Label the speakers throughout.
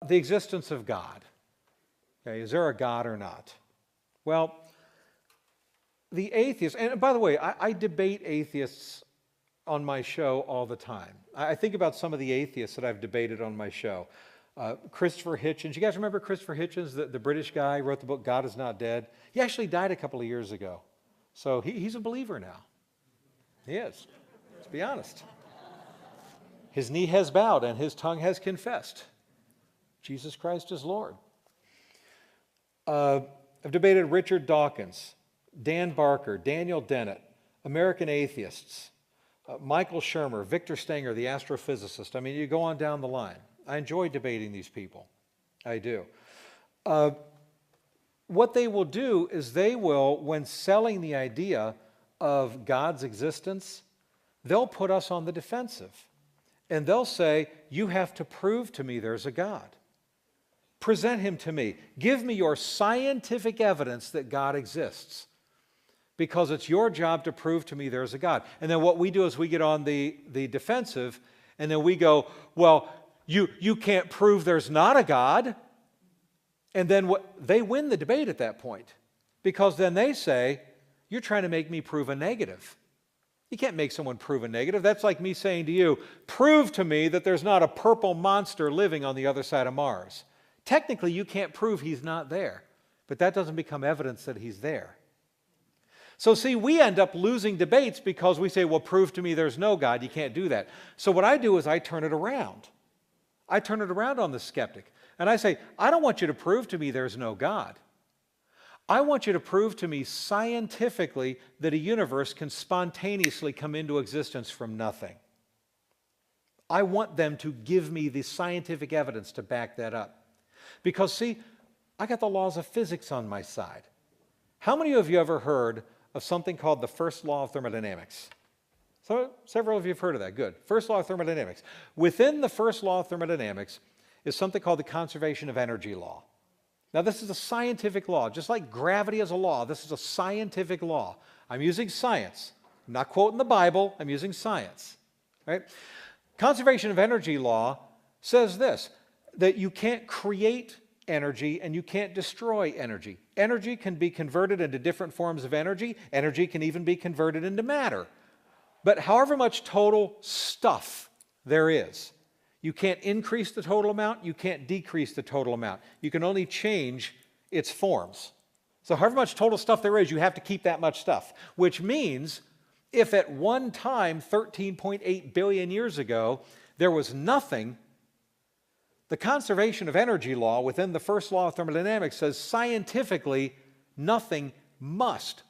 Speaker 1: the existence of God. Okay, is there a God or not? Well, the atheists, and by the way, I debate atheists on my show all the time. I think about some of the atheists that I've debated on my show. Christopher Hitchens. You guys remember Christopher Hitchens, the British guy who wrote the book God Is Not Dead? He actually died a couple of years ago. So he's a believer now. He is. Let's be honest. His knee has bowed and his tongue has confessed. Jesus Christ is Lord. I've debated Richard Dawkins, Dan Barker, Daniel Dennett, American atheists, Michael Shermer, Victor Stenger, the astrophysicist. I mean, you go on down the line. I enjoy debating these people. I do. What they will do is they will, when selling the idea of God's existence, they'll put us on the defensive. And they'll say, you have to prove to me there's a God. Present him to me. Give me your scientific evidence that God exists. Because it's your job to prove to me there's a God. And then what we do is we get on the defensive, and then we go, well, you can't prove there's not a God. And then they win the debate at that point. Because then they say, you're trying to make me prove a negative. You can't make someone prove a negative. That's like me saying to you, prove to me that there's not a purple monster living on the other side of Mars. Technically, you can't prove he's not there. But that doesn't become evidence that he's there. So see, we end up losing debates because we say, well, prove to me there's no God. You can't do that. So what I do is I turn it around. I turn it around on the skeptic. And I say, I don't want you to prove to me there's no God. I want you to prove to me scientifically that a universe can spontaneously come into existence from nothing. I want them to give me the scientific evidence to back that up. Because see, I got the laws of physics on my side. How many of you ever heard of something called the first law of thermodynamics? So several of you have heard of that. Good. First law of thermodynamics. Within the first law of thermodynamics is something called the conservation of energy law. Now this is a scientific law. Just like gravity is a law, this is a scientific law. I'm using science. I'm not quoting the Bible. I'm using science. Right? Conservation of energy law says this, that you can't create energy and you can't destroy energy. Energy can be converted into different forms of energy. Energy can even be converted into matter. But however much total stuff there is, you can't increase the total amount, you can't decrease the total amount. You can only change its forms. So however much total stuff there is, you have to keep that much stuff. Which means, if at one time, 13.8 billion years ago, there was nothing, the conservation of energy law within the first law of thermodynamics says scientifically, nothing must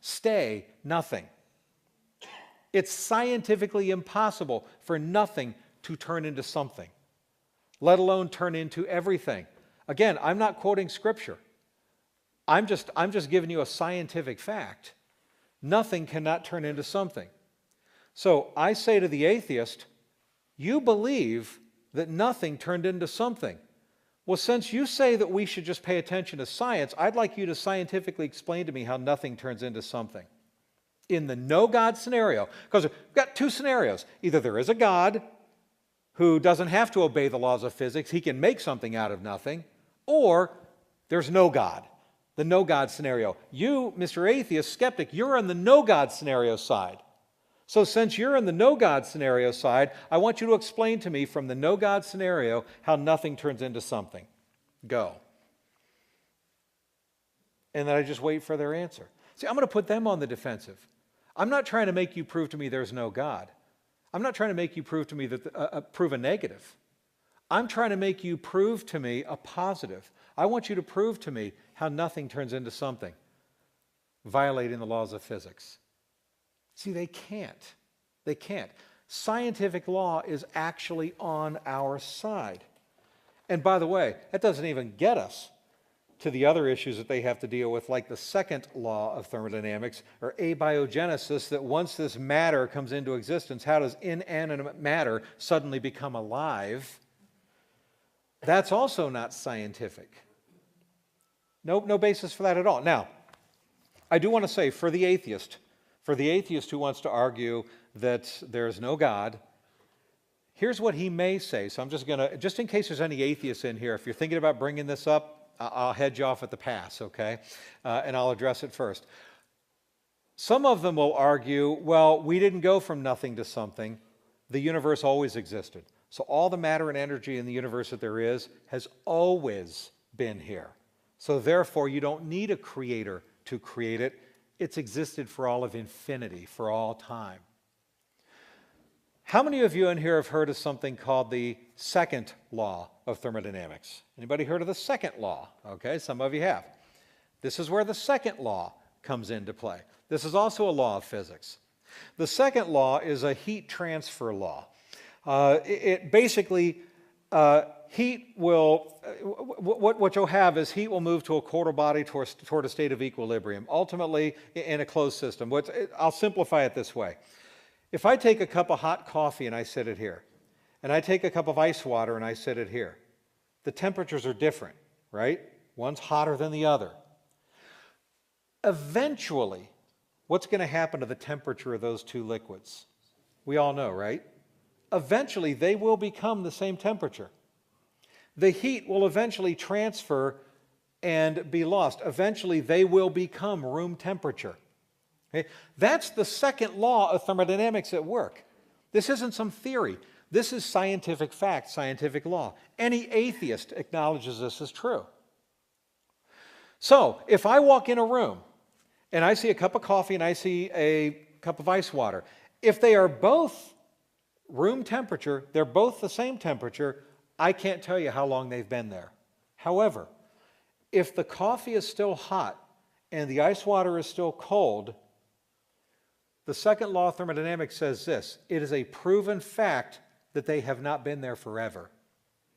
Speaker 1: stay nothing. It's scientifically impossible for nothing to turn into something, let alone turn into everything. Again, I'm not quoting Scripture. I'm just giving you a scientific fact. Nothing cannot turn into something. So I say to the atheist, you believe that nothing turned into something. Well, since you say that we should just pay attention to science, I'd like you to scientifically explain to me how nothing turns into something. In the no God scenario, because we've got two scenarios. Either there is a God who doesn't have to obey the laws of physics, he can make something out of nothing, or there's no God, the no God scenario. You, Mr. Atheist, skeptic, you're on the no God scenario side. So since you're in the no God scenario side, I want you to explain to me from the no God scenario how nothing turns into something. Go. And then I just wait for their answer. See, I'm going to put them on the defensive. I'm not trying to make you prove to me there's no God. I'm not trying to make you prove to me that prove a negative. I'm trying to make you prove to me a positive. I want you to prove to me how nothing turns into something, violating the laws of physics. See, they can't. They can't. Scientific law is actually on our side. And by the way, that doesn't even get us to the other issues that they have to deal with, like the second law of thermodynamics, or abiogenesis, that once this matter comes into existence, how does inanimate matter suddenly become alive? That's also not scientific. No basis for that at all. Now, I do want to say, for the atheist who wants to argue that there's no God, Here's what he may say. So I'm just going to, just in case there's any atheists in here, if you're thinking about bringing this up, I'll head you off at the pass, okay? And I'll address it first. Some of them will argue, well, we didn't go from nothing to something. The universe always existed. So all the matter and energy in the universe that there is has always been here. So therefore, you don't need a creator to create it. It's existed for all of infinity, for all time. How many of you in here have heard of something called the second law of thermodynamics? Anybody heard of the second law? Okay, some of you have. This is where the second law comes into play. This is also a law of physics. The second law is a heat transfer law. It basically, heat will, what you'll have is heat will move to a quarter body toward a state of equilibrium, ultimately in a closed system. I'll simplify it this way. If I take a cup of hot coffee and I sit it here, and I take a cup of ice water and I sit it here, the temperatures are different, right? One's hotter than the other. Eventually, what's going to happen to the temperature of those two liquids? We all know, right? Eventually, they will become the same temperature. The heat will eventually transfer and be lost. Eventually, they will become room temperature. Okay? That's the second law of thermodynamics at work. This isn't some theory. This is scientific fact, scientific law. Any atheist acknowledges this as true. So, if I walk in a room and I see a cup of coffee and I see a cup of ice water, if they are both room temperature, they're both the same temperature, I can't tell you how long they've been there. However, if the coffee is still hot and the ice water is still cold, the second law of thermodynamics says this: it is a proven fact that they have not been there forever.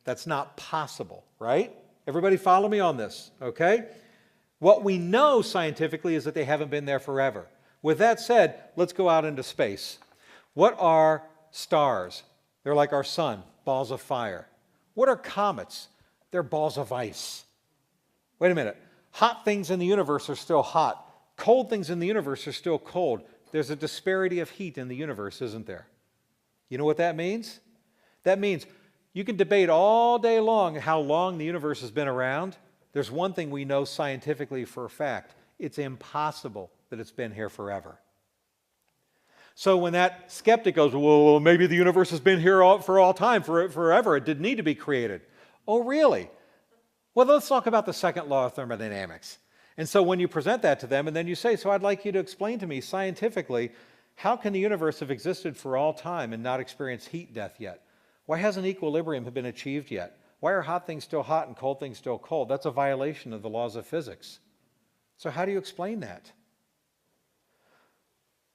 Speaker 1: That's not possible, right? Everybody follow me on this, okay? What we know scientifically is that they haven't been there forever. With that said, let's go out into space. What are stars? They're like our sun, balls of fire. What are comets? They're balls of ice. Wait a minute. Hot things in the universe are still hot. Cold things in the universe are still cold. There's a disparity of heat in the universe, isn't there? You know what that means? That means you can debate all day long how long the universe has been around. There's one thing we know scientifically for a fact. It's impossible that it's been here forever. So when that skeptic goes, well, maybe the universe has been here for all time, forever. It didn't need to be created. Oh, really? Well, let's talk about the second law of thermodynamics. And so when you present that to them, and then you say, so I'd like you to explain to me scientifically, how can the universe have existed for all time and not experienced heat death yet? Why hasn't equilibrium been achieved yet? Why are hot things still hot and cold things still cold? That's a violation of the laws of physics. So how do you explain that?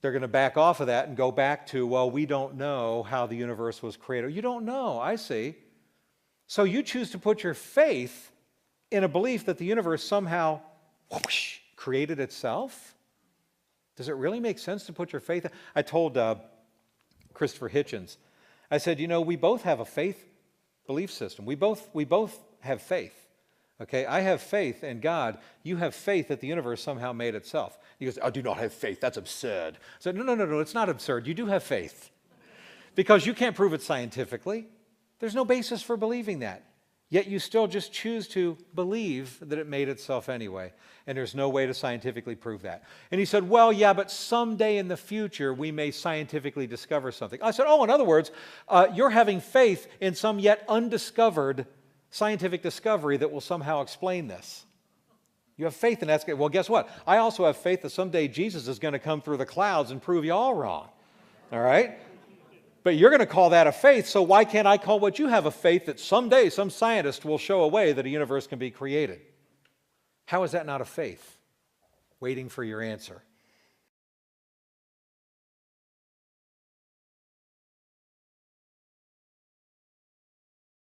Speaker 1: They're going to back off of that and go back to, well, we don't know how the universe was created. You don't know, I see. So you choose to put your faith in a belief that the universe somehow whoosh, created itself? Does it really make sense to put your faith in? I told Christopher Hitchens, I said, you know, we both have a faith belief system. We both have faith. Okay, I have faith in God. You have faith that the universe somehow made itself. He goes, I do not have faith. That's absurd. I said, no, it's not absurd. You do have faith. Because you can't prove it scientifically. There's no basis for believing that. Yet you still just choose to believe that it made itself anyway. And there's no way to scientifically prove that. And he said, well, yeah, but someday in the future we may scientifically discover something. I said, oh, in other words, you're having faith in some yet undiscovered scientific discovery that will somehow explain this. You have faith in that. Well, guess what? I also have faith that someday Jesus is going to come through the clouds and prove you all wrong. All right? But you're going to call that a faith, so why can't I call what you have a faith that someday some scientist will show a way that a universe can be created? How is that not a faith? Waiting for your answer.